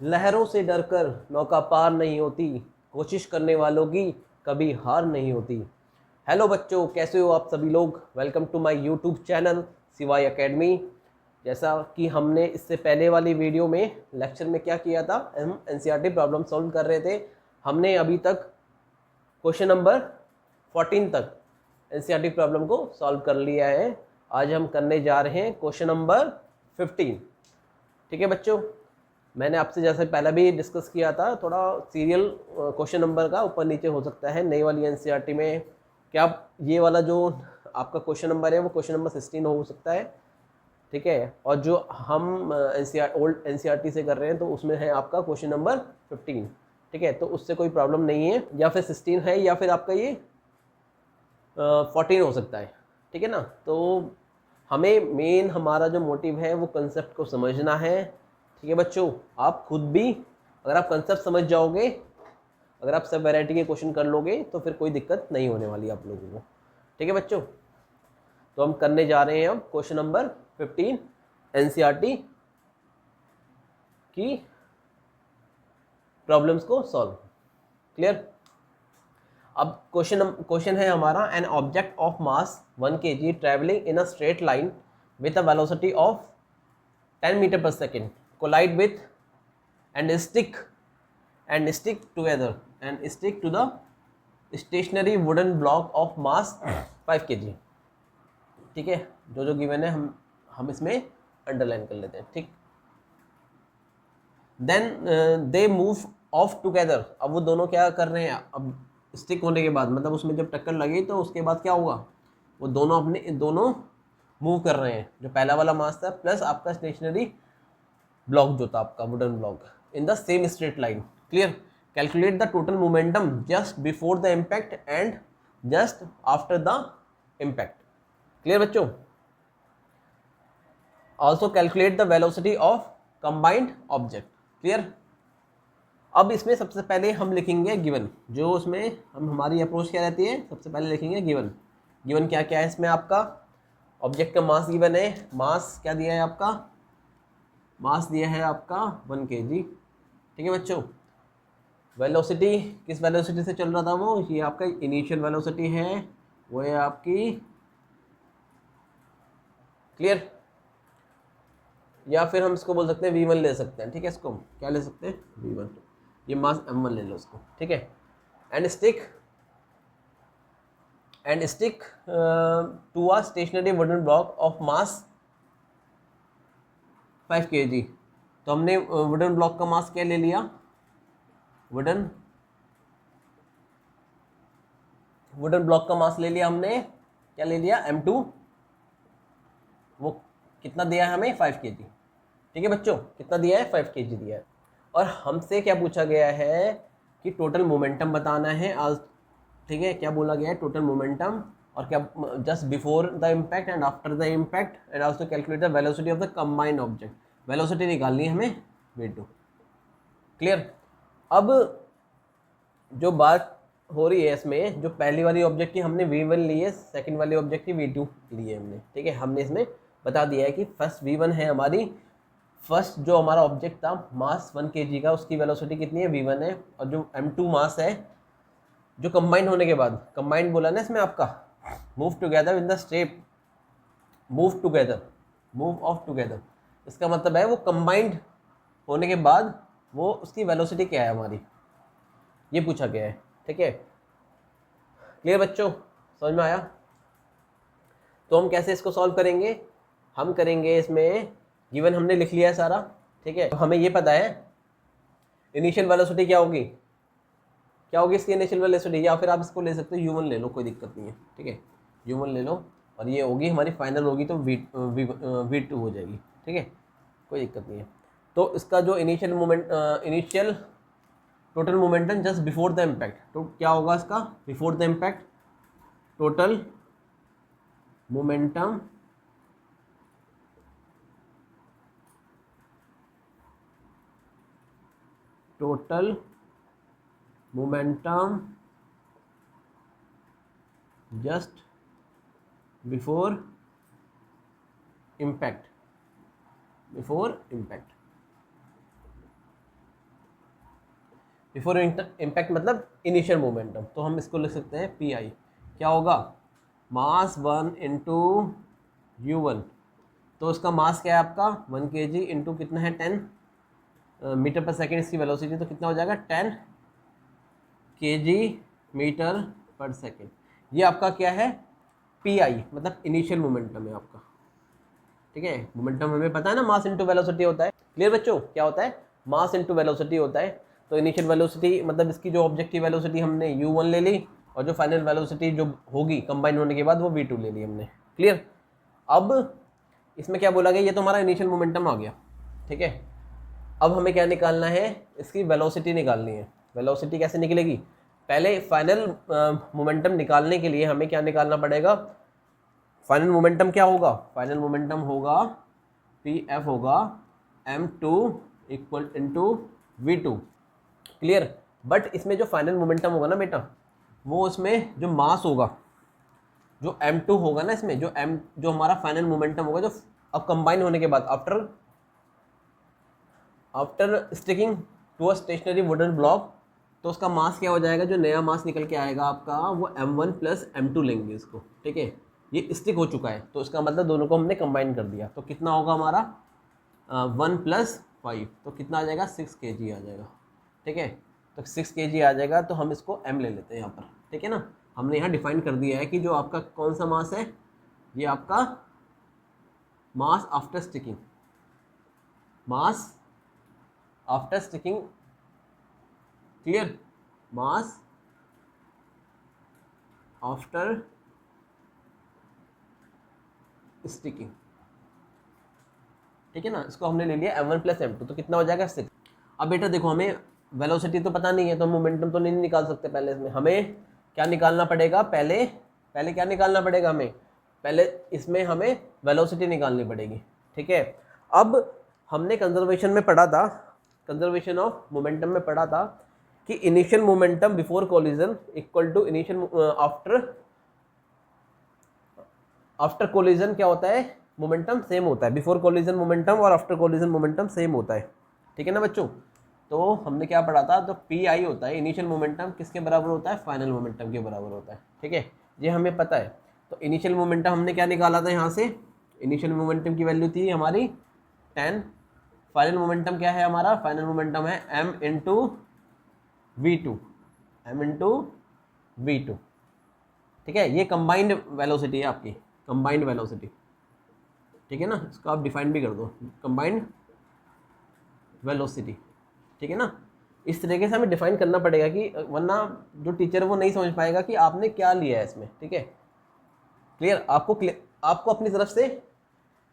लहरों से डरकर नौका पार नहीं होती, कोशिश करने वालों की कभी हार नहीं होती। हेलो बच्चों, कैसे हो आप सभी लोग। Welcome to my YouTube channel Shivai academy. जैसा कि हमने इससे पहले वाली वीडियो में लेक्चर में क्या किया था, हम एनसीईआरटी प्रॉब्लम सॉल्व कर रहे थे। हमने अभी तक क्वेश्चन नंबर 14 तक एनसीईआरटी प्रॉब्लम को सॉल्व कर लिया है। आज हम करने जा रहे हैं क्वेश्चन नंबर 15। ठीक है बच्चों, मैंने आपसे जैसे पहले भी डिस्कस किया था, थोड़ा सीरियल क्वेश्चन नंबर का ऊपर नीचे हो सकता है नई वाली एनसीईआरटी में। क्या ये वाला जो आपका क्वेश्चन नंबर है वो क्वेश्चन नंबर 16 हो सकता है, ठीक है। और जो हम ओल्ड एनसीईआरटी से कर रहे हैं तो उसमें है आपका क्वेश्चन नंबर 15, ठीक है। तो उससे कोई प्रॉब्लम नहीं है, या फिर 16 है या फिर आपका ये 14 हो सकता है, ठीक है ना। तो हमें मेन हमारा जो मोटिव है वो कंसेप्ट को समझना है, ठीक है बच्चों। आप खुद भी अगर आप कंसेप्ट समझ जाओगे, अगर आप सब वैरायटी के क्वेश्चन कर लोगे तो फिर कोई दिक्कत नहीं होने वाली आप लोगों को, ठीक है बच्चों। तो हम करने जा रहे हैं अब क्वेश्चन नंबर 15 एनसीईआरटी की प्रॉब्लम्स को सॉल्व। क्लियर। अब क्वेश्चन है हमारा, an object of mass 1 kg travelling in a straight line with a velocity of 10 metre पर second collide with and stick to the stationary wooden block of mass 5 kg। ठीक है, जो given है हम इसमें अंडरलाइन कर लेते हैं, ठीक। Then they move off together. अब वो दोनों क्या कर रहे हैं, अब स्टिक होने के बाद मतलब उसमें जब टक्कर लगी तो उसके बाद क्या होगा, वो दोनों मूव कर रहे हैं। जो पहला वाला मास था प्लस आपका स्टेशनरी ब्लॉक जो था आपका wooden block in the same straight line. Clear. Calculate the total momentum just before the impact and just after the impact. Clear बच्चों। Also calculate the velocity of combined object. Clear. अब इसमें सबसे पहले हम लिखेंगे गिवन, जो उसमें हमारी अप्रोच क्या रहती है, सबसे पहले लिखेंगे गिवन। गिवन क्या क्या है इसमें, आपका ऑब्जेक्ट का मास गिवन है। मास क्या दिया है आपका, मास दिया है आपका 1 kg, ठीक है बच्चों। वेलोसिटी किस वेलोसिटी से चल रहा था वो, ये आपका इनिशियल वेलोसिटी है, वो है आपकी। क्लियर। या फिर हम इसको बोल सकते हैं v1 ले सकते हैं, ठीक है। इसको क्या ले सकते हैं, v1। ये मास m1 ले लो इसको, ठीक है। And stick to a stationary wooden block of mass 5 kg। तो हमने वुडन ब्लॉक का मास क्या ले लिया, वुडन ब्लॉक का मास ले लिया हमने, क्या ले लिया, m2। वो कितना दिया है हमें, 5 kg, ठीक है बच्चों। कितना दिया है, 5 kg दिया है। और हमसे क्या पूछा गया है कि टोटल मोमेंटम बताना है आज, ठीक है। क्या बोला गया है, टोटल मोमेंटम, और क्या just before the impact and after the impact, and also calculate the velocity of the combined object. Velocity निकालनी है हमें, v2। क्लियर। अब जो बात हो रही है इसमें, जो पहली वाली ऑब्जेक्ट की हमने v1 ली है, सेकंड वाली ऑब्जेक्ट की v2 ली है हमने, ठीक है। हमने इसमें बता दिया है कि फर्स्ट v1 है हमारी, फर्स्ट जो हमारा ऑब्जेक्ट था मास 1 kg का, उसकी वेलोसिटी कितनी है, v1 है। और जो m2 मास है, जो कंबाइंड होने के बाद, कंबाइंड बोला ना इसमें आपका, move together in the step, move off together, इसका मतलब है वो कंबाइंड होने के बाद वो उसकी वेलोसिटी क्या है हमारी, ये पूछा गया है, ठीक है। क्लियर बच्चों, समझ में आया। तो हम कैसे इसको सॉल्व करेंगे, हम करेंगे इसमें, गिवन हमने लिख लिया है सारा, ठीक है। हमें ये पता है इनिशियल वेलोसिटी क्या होगी, क्या होगी इसकी इनिशियल वेलोसिटी, या फिर आप इसको ले सकते हो u1 ले लो, कोई दिक्कत नहीं है, ठीक है। u1 ले लो, और ये होगी हमारी फाइनल होगी तो v2 हो जाएगी, ठीक है, कोई दिक्कत नहीं है। तो इसका जो initial total momentum just before the impact, तो क्या होगा इसका, before the impact total momentum just before impact, before impact मतलब इनिशियल मोमेंटम, तो हम इसको लिख सकते हैं पी आई। क्या होगा, मास 1 इंटू u1, तो उसका मास क्या है आपका 1 kg इंटू कितना है 10 मीटर पर सेकेंड इसकी वेलोसिटी, तो कितना हो जाएगा 10 kg मीटर पर सेकेंड। ये आपका क्या है पी आई, मतलब इनिशियल मोमेंटम है आपका। ठीक है, मोमेंटम हमें पता है ना, मास इंटू वेलोसिटी होता है। क्लियर बच्चों, क्या होता है, मास इंटू वेलोसिटी होता है। तो इनिशियल वेलोसिटी मतलब इसकी जो ऑब्जेक्टिव वेलोसिटी हमने u1 ले ली, और जो फाइनल वेलोसिटी जो होगी कंबाइन होने के बाद वो v2 ले ली हमने। क्लियर। अब इसमें क्या बोला गया, ये तो हमारा इनिशियल मोमेंटम आ गया। ठीक है, अब हमें क्या निकालना है, इसकी वेलोसिटी निकालनी है। वेलोसिटी कैसे निकलेगी, पहले फाइनल मोमेंटम निकालने के लिए हमें क्या निकालना पड़ेगा, फाइनल मोमेंटम क्या होगा, फाइनल मोमेंटम होगा पी एफ होगा m2 equal into v2। Clear. But इसमें जो फाइनल मोमेंटम होगा ना बेटा, वो उसमें जो मास होगा, जो m2 होगा ना, इसमें जो हमारा फाइनल मोमेंटम होगा, जो अब कंबाइन होने के बाद after sticking to a stationary wooden block, तो उसका मास क्या हो जाएगा, जो नया मास निकल के आएगा आपका, वो m1 प्लस m2 लेंगे इसको। ठीक है, ये स्टिक हो चुका है, तो इसका मतलब दोनों को हमने कंबाइन कर दिया, तो कितना होगा हमारा 1 प्लस 5, तो कितना आ जाएगा 6 kg आ जाएगा। ठीक है, तो 6 kg आ जाएगा, तो हम इसको m ले लेते हैं यहाँ पर। ठीक है ना, हमने यहाँ डिफाइन कर दिया है कि जो आपका कौन सा मास है, ये आपका मास आफ्टर स्टिकिंग, मास आफ्टर स्टिकिंग। क्लियर, मास आफ्टर स्टिकिंग। ठीक है ना, इसको हमने ले लिया m1 प्लस m2, तो कितना हो जाएगा 6। अब बेटा देखो, हमें वेलोसिटी तो पता नहीं है, तो मोमेंटम तो नहीं निकाल सकते पहले। इसमें हमें क्या निकालना पड़ेगा, पहले क्या निकालना पड़ेगा हमें, पहले इसमें हमें वेलोसिटी निकालनी पड़ेगी। ठीक है, अब हमने कंजर्वेशन में पढ़ा था, कंजर्वेशन ऑफ मोमेंटम में पढ़ा था कि initial momentum before collision equal to initial after collision क्या होता है, मोमेंटम सेम होता है। बिफोर कोलिजन मोमेंटम और आफ्टर कोलिजन मोमेंटम सेम होता है। ठीक है ना बच्चों, तो हमने क्या पढ़ा था, तो पी आई होता है इनिशियल मोमेंटम, किसके बराबर होता है, फाइनल मोमेंटम के बराबर होता है। ठीक है, ये हमें पता है। तो इनिशियल मोमेंटम हमने क्या निकाला था यहाँ से, इनिशियल मोमेंटम की वैल्यू थी हमारी 10। फाइनल मोमेंटम क्या है हमारा, फाइनल मोमेंटम है m into v2, m into v2। ठीक है, ये कंबाइंड वेलोसिटी है आपकी, कंबाइंड वेलोसिटी। ठीक है ना, इसको आप डिफाइन भी कर दो, कंबाइंड वेलोसिटी। ठीक है ना, इस तरीके से हमें डिफाइन करना पड़ेगा, कि वरना जो टीचर वो नहीं समझ पाएगा कि आपने क्या लिया है इसमें। ठीक है, क्लियर, आपको अपनी तरफ से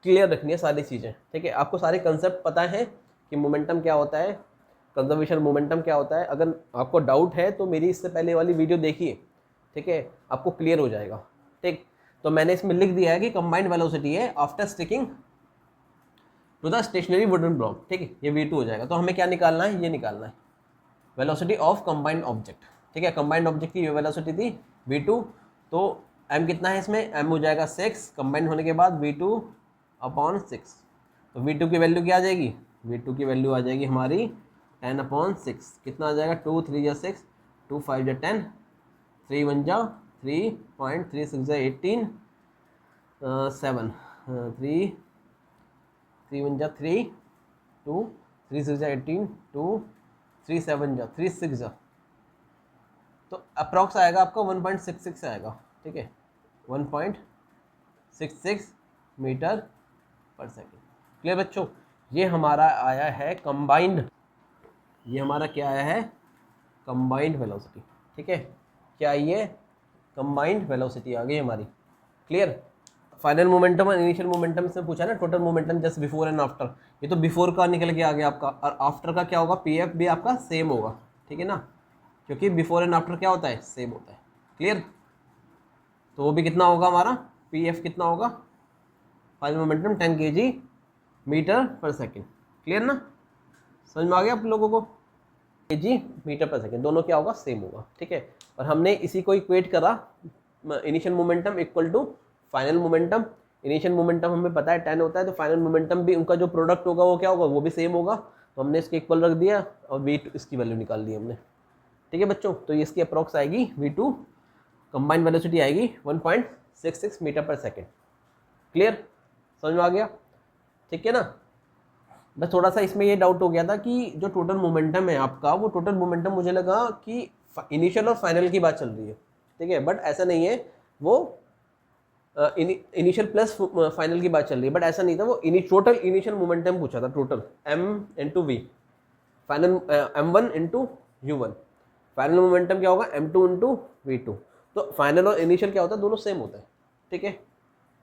क्लियर रखनी है सारी चीज़ें। ठीक है, आपको सारे कंसेप्ट पता है कि मोमेंटम क्या होता है, कंजर्वेशन मोमेंटम क्या होता है। अगर आपको डाउट है तो मेरी इससे पहले वाली वीडियो देखिए। ठीक है, आपको क्लियर हो जाएगा। ठीक, तो मैंने इसमें लिख दिया है कि कंबाइंड वेलोसिटी है after sticking to the stationary wooden block. ठीक है, ये v2 हो जाएगा। तो हमें क्या निकालना है, ये निकालना है वेलोसिटी ऑफ कंबाइंड ऑब्जेक्ट। ठीक है, कंबाइंड ऑब्जेक्ट की ये वेलोसिटी थी v2, तो m कितना है इसमें, m हो जाएगा 6, कंबाइंड होने के बाद v2 अपॉन 6। तो v2 की वैल्यू क्या आ जाएगी, v2 की वैल्यू आ जाएगी हमारी 10 अपॉन 6। कितना आ जाएगा, 2 3 जा 6, 2 5 जा 10, 3 1 जा 3.36 जा 18, 7 3 3 1 जा 3, 2 3 6 जा 18, 2 3 7 जा 3 6 जा, तो अप्रॉक्स आएगा आपका 1.66 आएगा। ठीक है, 1.66 मीटर पर सेकेंड। क्लियर बच्चों, ये हमारा आया है कंबाइंड, ये हमारा क्या आया है, कंबाइंड वेलोसिटी। ठीक है, क्या ये कंबाइंड वेलोसिटी आ गई हमारी। क्लियर, फाइनल मोमेंटम और इनिशियल मोमेंटम से पूछा ना, total momentum just before and after. ये तो बिफोर का निकल के आ गया आपका, और आफ्टर का क्या होगा, पी एफ भी आपका सेम होगा। ठीक है ना, क्योंकि बिफोर एंड आफ्टर क्या होता है, सेम होता है। क्लियर, तो वो भी कितना होगा हमारा, पी एफ कितना होगा, फाइनल मोमेंटम 10 kg मीटर पर सेकेंड। क्लियर ना, समझ में आ गया आप लोगों को, kg मीटर पर सेकेंड, दोनों क्या होगा, सेम होगा। ठीक है, और हमने इसी को इक्वेट करा, initial momentum equal to final momentum. Initial momentum हमें पता है 10 होता है, तो फाइनल मोमेंटम भी उनका जो प्रोडक्ट होगा वो क्या होगा, वो भी सेम होगा। तो हमने इसके इक्वल रख दिया और V2 इसकी वैल्यू निकाल ली हमने। ठीक है बच्चों, तो ये इसकी अप्रॉक्स आएगी V2 कंबाइंड वेलोसिटी आएगी 1.66 मीटर पर सेकेंड। क्लियर, समझ में आ गया? ठीक है ना। बस थोड़ा सा इसमें ये डाउट हो गया था कि जो टोटल मोमेंटम है आपका, वो टोटल मोमेंटम मुझे लगा कि इनिशियल और फाइनल की बात चल रही है। ठीक है, बट ऐसा नहीं है, वो इनिशियल प्लस फाइनल की बात चल रही है, बट ऐसा नहीं था। वो टोटल इनिशियल मोमेंटम पूछा था, total m into V, final m1 into u1, final momentum क्या होगा m2 इंटू v2। तो फाइनल और इनिशियल क्या होता है, दोनों सेम होता है। ठीक है,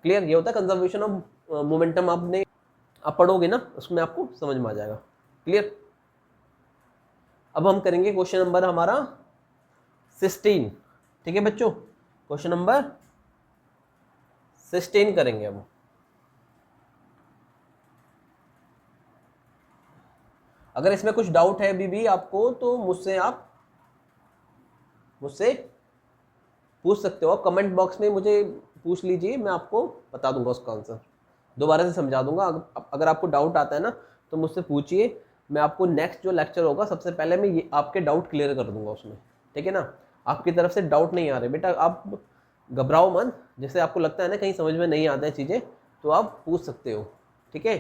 क्लियर, ये होता है कंजर्वेशन ऑफ मोमेंटम। आप पढ़ोगे ना, उसमें आपको समझ में आ जाएगा। क्लियर। अब हम करेंगे क्वेश्चन नंबर हमारा 16। ठीक है बच्चों, क्वेश्चन नंबर 16 करेंगे हम। अगर इसमें कुछ डाउट है अभी भी आपको, तो मुझसे पूछ सकते हो। कमेंट बॉक्स में मुझे पूछ लीजिए, मैं आपको बता दूंगा उसका आंसर, दोबारा से समझा दूंगा। अगर आपको डाउट आता है ना, तो मुझसे पूछिए। मैं आपको नेक्स्ट जो लेक्चर होगा, सबसे पहले मैं ये आपके डाउट क्लियर कर दूंगा उसमें। ठीक है ना, आपकी तरफ से डाउट नहीं आ रहे बेटा, आप घबराओ मत। जैसे आपको लगता है ना कहीं समझ में नहीं आते हैं चीज़ें, तो आप पूछ सकते हो। ठीक है,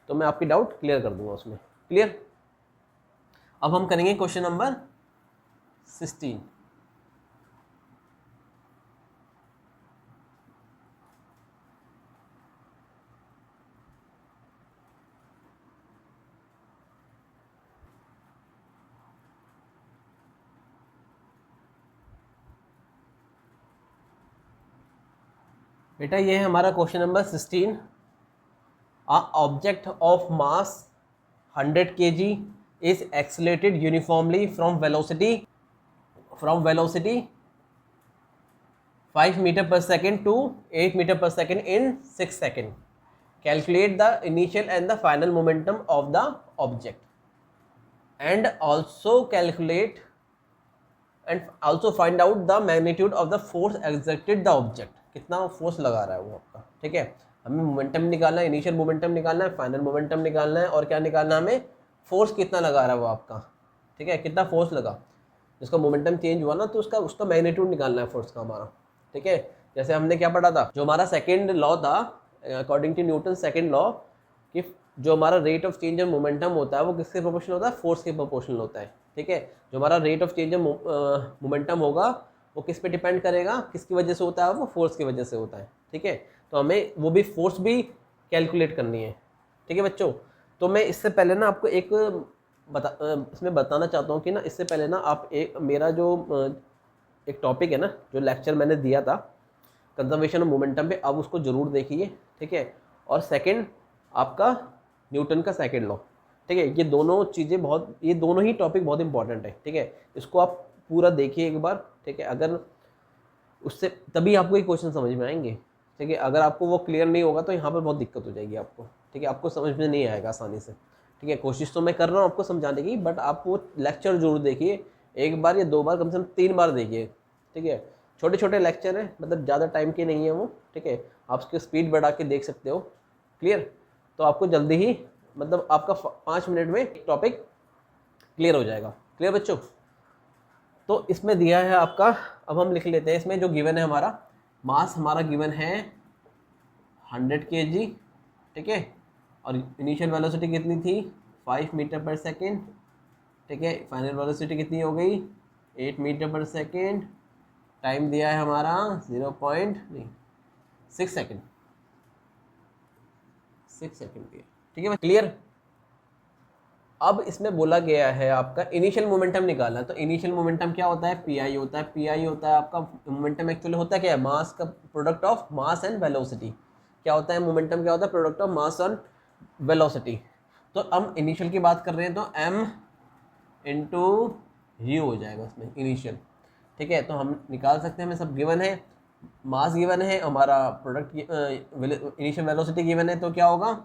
तो मैं आपकी डाउट क्लियर कर दूंगा उसमें। क्लियर। अब हम करेंगे क्वेश्चन नंबर 16। बेटा ये है हमारा question number 16। A object of mass 100 kg is accelerated uniformly from velocity 5 meter per second to 8 meter per second in 6 seconds. Calculate the initial and the final momentum of the object and also find out the magnitude of the force exerted the object. कितना force लगा रहा है वो आपका। ठीक है, हमें momentum निकालना है, इनिशियल मोमेंटम निकालना है, फाइनल मोमेंटम निकालना है, और क्या निकालना है हमें, फोर्स कितना लगा रहा है वो आपका। ठीक है, कितना फोर्स लगा, जिसका मोमेंटम चेंज हुआ ना, तो उसका मैग्नीट्यूड निकालना है फोर्स का हमारा। ठीक है, जैसे हमने क्या पढ़ा था, जो हमारा सेकेंड लॉ था, according to Newton second law, कि जो हमारा rate of change of momentum होता है वो किसके प्रोपोर्शनल होता है, फोर्स के प्रोपोर्शनल होता है। ठीक है, जो हमारा rate of change of momentum होगा वो किस पे डिपेंड करेगा, किसकी वजह से होता है, वो फोर्स की वजह से होता है। ठीक है, तो हमें वो भी फोर्स भी कैलकुलेट करनी है। ठीक है बच्चों, तो मैं इससे पहले ना आपको इसमें बताना चाहता हूँ कि ना, इससे पहले ना आप मेरा जो एक टॉपिक है ना, जो लेक्चर मैंने दिया था कंजर्वेशन ऑफ मोमेंटम पे, आप उसको ज़रूर देखिए। ठीक है, और सेकंड आपका न्यूटन का सेकंड लॉ। ठीक है, ये दोनों ही टॉपिक बहुत इंपॉर्टेंट है। ठीक है, इसको आप पूरा देखिए एक बार। ठीक है, अगर उससे तभी आपको ये क्वेश्चन समझ में आएंगे। ठीक है, अगर आपको वो क्लियर नहीं होगा तो यहाँ पर बहुत दिक्कत हो जाएगी आपको। ठीक है, आपको समझ में नहीं आएगा आसानी से। ठीक है, कोशिश तो मैं कर रहा हूँ आपको समझाने की, बट आप वो लेक्चर जरूर देखिए, एक बार या 2 बार, कम से कम 3 बार देखिए। ठीक है, छोटे छोटे लेक्चर हैं, मतलब ज़्यादा टाइम के नहीं है वो। ठीक है, आप उसकी स्पीड बढ़ा के देख सकते हो। क्लियर, तो आपको जल्दी ही, मतलब आपका 5 मिनट में टॉपिक क्लियर हो जाएगा। क्लियर बच्चों, तो इसमें दिया है आपका, अब हम लिख लेते हैं इसमें जो गिवन है हमारा, मास हमारा गिवन है 100 kg। ठीक है, और इनिशियल वेलोसिटी कितनी थी, 5 मीटर पर सेकेंड। ठीक है, फाइनल वेलोसिटी कितनी हो गई, 8 मीटर पर सेकेंड। टाइम दिया है हमारा 6 सेकेंड, 6 सेकेंड दिया। ठीक है, क्लियर। अब इसमें बोला गया है आपका इनिशियल मोमेंटम निकालना है। तो इनिशियल मोमेंटम क्या होता है, पीआई होता है। पीआई होता है आपका मोमेंटम, एक्चुअली होता क्या है, मास का product of mass and velocity. क्या होता है मोमेंटम, क्या होता है, product of mass and velocity. तो हम इनिशियल की बात कर रहे हैं, तो m इंटू यू हो जाएगा उसमें इनिशियल। ठीक है, तो हम निकाल सकते हैं, हमें सब गिवन है, मास गिवन है, हमारा प्रोडक्ट इनिशियल वेलोसिटी गिवन है। तो क्या होगा,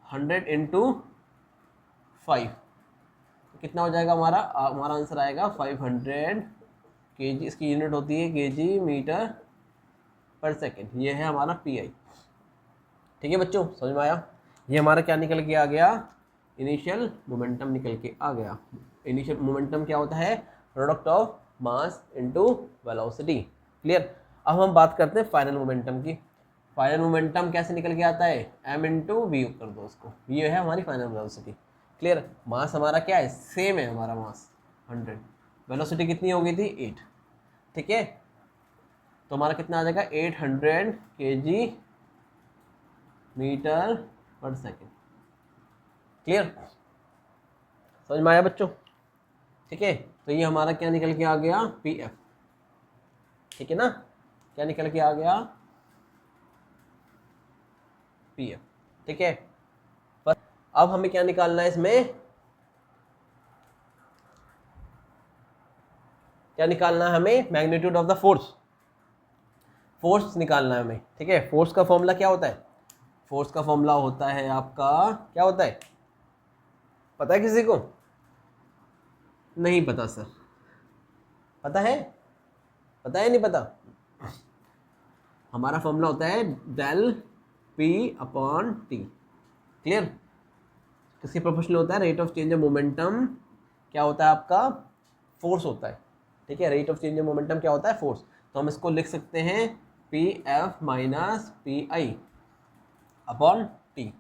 100 इंटू 5, कितना हो जाएगा हमारा आंसर आएगा 500 kg। इसकी यूनिट होती है kg मीटर पर सेकेंड। ये है हमारा पी आई। ठीक है बच्चों, समझ में आया। ये हमारा क्या निकल के आ गया, इनिशियल मोमेंटम निकल के आ गया। इनिशियल मोमेंटम क्या होता है? Product of mass into velocity. Clear. अब हम बात करते हैं फाइनल मोमेंटम की। फाइनल मोमेंटम कैसे निकल के आता है? m इंटू वी कर दो उसको, ये है हमारी फाइनल वेलोसिटी। क्लियर। मास हमारा क्या है? सेम है हमारा मास 100। वेलोसिटी कितनी हो गई थी? 8। ठीक है, तो हमारा कितना आ जाएगा? 800 kg मीटर पर सेकेंड। क्लियर, समझ में आया बच्चों? ठीक है, तो ये हमारा क्या निकल के आ गया? पीएफ। ठीक है ना, क्या निकल के आ गया? पीएफ। ठीक है, पर अब हमें क्या निकालना है इसमें? क्या निकालना है हमें? Magnitude of the force. Force निकालना है हमें। ठीक है, फोर्स का फॉर्मूला क्या होता है? फोर्स का फॉर्मूला होता है आपका, क्या होता है? पता है किसी को? नहीं पता सर, पता है? पता है नहीं पता? हमारा फॉर्मूला होता है del P upon T. Clear. किसके प्रोपोर्शनल होता है? Rate of change of momentum क्या होता है आपका? फोर्स होता है। ठीक है, rate of change of momentum क्या होता है? फोर्स। तो हम इसको लिख सकते हैं P F minus P I upon T.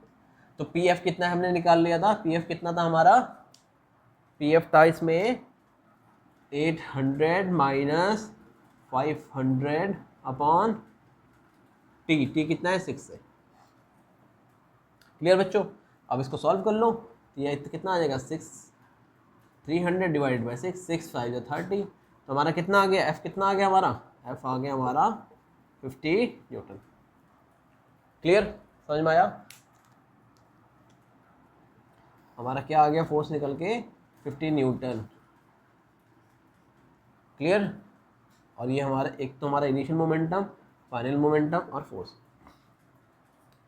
तो पी एफ कितना है हमने निकाल लिया था? पी एफ कितना था हमारा? पी एफ था इसमें 800 माइनस 500 अपॉन टी। टी कितना है? 6 है। क्लियर बच्चों। अब इसको सॉल्व कर लो, तो ये कितना आ जाएगा? 300 डिवाइड बाई 6, 6 5 30। तो हमारा कितना आ गया? एफ कितना आ गया हमारा? एफ आ गया हमारा 50 न्यूटन। क्लियर, समझ में आया? हमारा क्या आ गया? फोर्स निकल के 50 न्यूटन। क्लियर। और ये हमारा एक तो हमारा इनिशियल मोमेंटम, फाइनल मोमेंटम और फोर्स।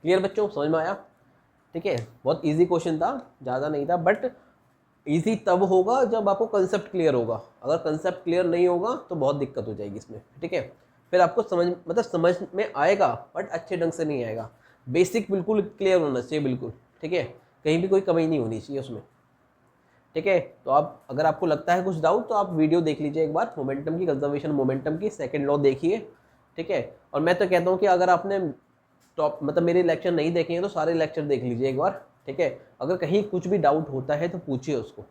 क्लियर बच्चों, समझ में आया? ठीक है, बहुत इजी क्वेश्चन था, ज़्यादा नहीं था, बट इजी तब होगा जब आपको कंसेप्ट क्लियर होगा। अगर कंसेप्ट क्लियर नहीं होगा तो बहुत दिक्कत हो जाएगी इसमें। ठीक है, फिर आपको समझ में आएगा बट अच्छे ढंग से नहीं आएगा। बेसिक बिल्कुल क्लियर होना चाहिए, बिल्कुल। ठीक है, कहीं भी कोई कमी नहीं होनी चाहिए उसमें। ठीक है, तो आप अगर आपको लगता है कुछ डाउट तो आप वीडियो देख लीजिए एक बार, मोमेंटम की, कंजर्वेशन मोमेंटम की, सेकंड लॉ देखिए। ठीक है, और मैं तो कहता हूँ कि अगर आपने मेरे लेक्चर नहीं देखे हैं तो सारे लेक्चर देख लीजिए एक बार। ठीक है, अगर कहीं कुछ भी डाउट होता है तो पूछिए उसको।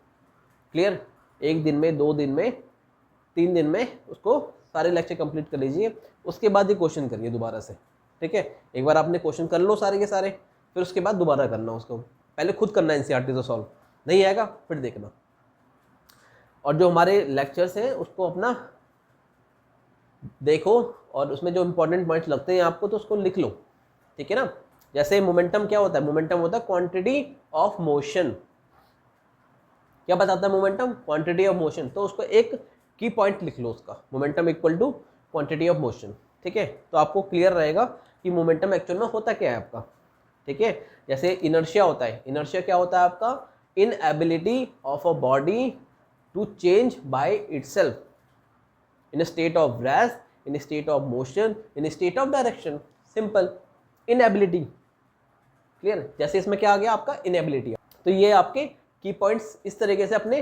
क्लियर। 1 दिन में, 2 दिन में, 3 दिन में उसको सारे लेक्चर कंप्लीट कर लीजिए। उसके बाद ये क्वेश्चन करिए दोबारा से। ठीक है, एक बार आपने क्वेश्चन कर लो सारे के सारे, फिर उसके बाद दोबारा करना उसको। पहले खुद करना एनसीईआरटी तो सॉल्व, नहीं आएगा फिर देखना। और जो हमारे लेक्चर्स हैं उसको अपना देखो, और उसमें जो इंपॉर्टेंट पॉइंट्स लगते हैं आपको तो उसको लिख लो। ठीक है ना। जैसे मोमेंटम क्या होता है? मोमेंटम होता है क्वांटिटी ऑफ मोशन। क्या बताता है मोमेंटम? Quantity of motion. तो उसको एक की पॉइंट लिख लो उसका, momentum equal to quantity of motion. ठीक है, तो आपको क्लियर रहेगा कि मोमेंटम एक्चुअल में होता क्या है आपका। ठीक है, जैसे इनर्शिया होता है। इनर्शिया क्या होता है आपका? Inability of a body to change by itself in state of rest, in state of motion, in state of direction. Simple, inability. Clear. जैसे इसमें क्या आ गया आपका? इनएबिलिटी। तो ये आपके की पॉइंट्स इस तरीके से अपने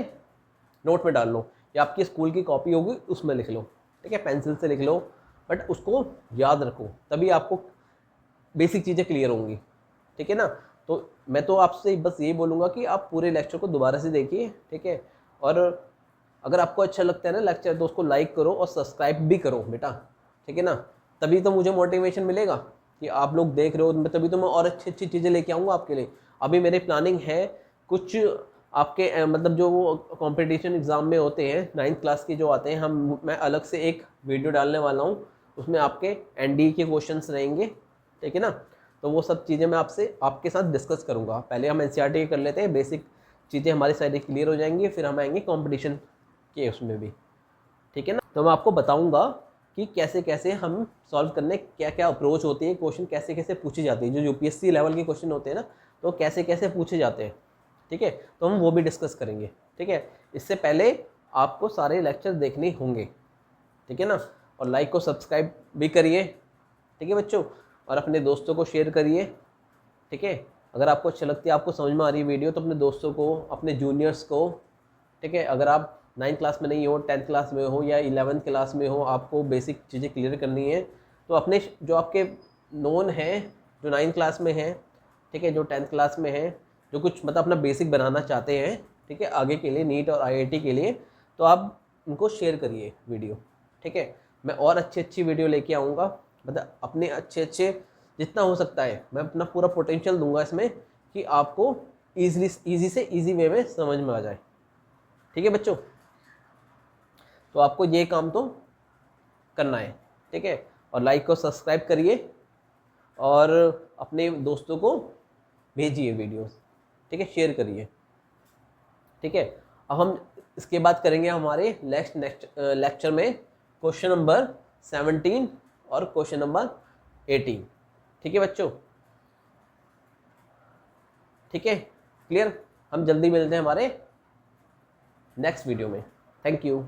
नोट में डाल लो, या आपकी स्कूल की कॉपी होगी उसमें लिख लो। ठीक है, पेंसिल से लिख लो, बट उसको याद रखो, तभी आपको बेसिक चीज़ें क्लियर होंगी। ठीक है ना। तो मैं तो आपसे बस यही बोलूँगा कि आप पूरे लेक्चर को दोबारा से देखिए। ठीक है, और अगर आपको अच्छा लगता है ना लेक्चर तो उसको लाइक करो और सब्सक्राइब भी करो बेटा। ठीक है ना, तभी तो मुझे मोटिवेशन मिलेगा कि आप लोग देख रहे हो, तभी तो मैं और अच्छी अच्छी चीज़ें लेके आऊँगा आपके लिए। अभी मेरे प्लानिंग है कुछ आपके जो वो कंपटीशन एग्ज़ाम में होते हैं 9th क्लास के जो आते हैं, मैं अलग से एक वीडियो डालने वाला हूँ। उसमें आपके एनडीए के क्वेश्चंस रहेंगे। ठीक है ना, तो वो सब चीज़ें मैं आपके साथ डिस्कस करूँगा। पहले हम एनसीईआरटी कर लेते हैं, बेसिक चीज़ें हमारी सारी क्लियर हो जाएंगी, फिर हम आएंगे कॉम्पिटिशन के उसमें भी। ठीक है ना, तो मैं आपको बताऊँगा कि कैसे कैसे हम सॉल्व करने, क्या क्या अप्रोच होती है, क्वेश्चन कैसे कैसे पूछे जाते हैं, जो यूपीएससी लेवल के क्वेश्चन होते हैं ना, तो कैसे कैसे पूछे जाते हैं। ठीक है, तो हम वो भी डिस्कस करेंगे। ठीक है, इससे पहले आपको सारे लेक्चर देखने होंगे। ठीक है ना, और लाइक को सब्सक्राइब भी करिए। ठीक है बच्चों, और अपने दोस्तों को शेयर करिए। ठीक है, अगर आपको अच्छी लगती है, आपको समझ में आ रही है वीडियो, तो अपने दोस्तों को, अपने जूनियर्स को, ठीक है, अगर आप 9th क्लास में नहीं हो, 10th क्लास में हो या 11th क्लास में हो, आपको बेसिक चीज़ें क्लियर करनी है, तो अपने जो आपके नोन हैं, जो 9th क्लास में हैं, ठीक है, जो 10th क्लास में हैं, जो कुछ मतलब अपना बेसिक बनाना चाहते हैं, ठीक है, आगे के लिए नीट और आईआईटी के लिए, तो आप उनको शेयर करिए वीडियो, ठीक है। मैं और अच्छी वीडियो लेके आऊँगा, मतलब अपने अच्छे जितना हो सकता है मैं अपना पूरा पोटेंशियल दूंगा इसमें कि आपको ईजी से ईजी वे में समझ में आ जाए, ठीक है बच्चों। तो आपको ये काम तो करना है, ठीक है, और लाइक और सब्सक्राइब करिए और अपने दोस्तों को भेजिए वीडियोस, ठीक है, शेयर करिए, ठीक है। अब हम इसके बाद करेंगे हमारे नेक्स्ट लेक्चर में क्वेश्चन नंबर 17 और क्वेश्चन नंबर 18, ठीक है बच्चों, ठीक है, क्लियर। हम जल्दी मिलते हैं हमारे नेक्स्ट वीडियो में। Thank you.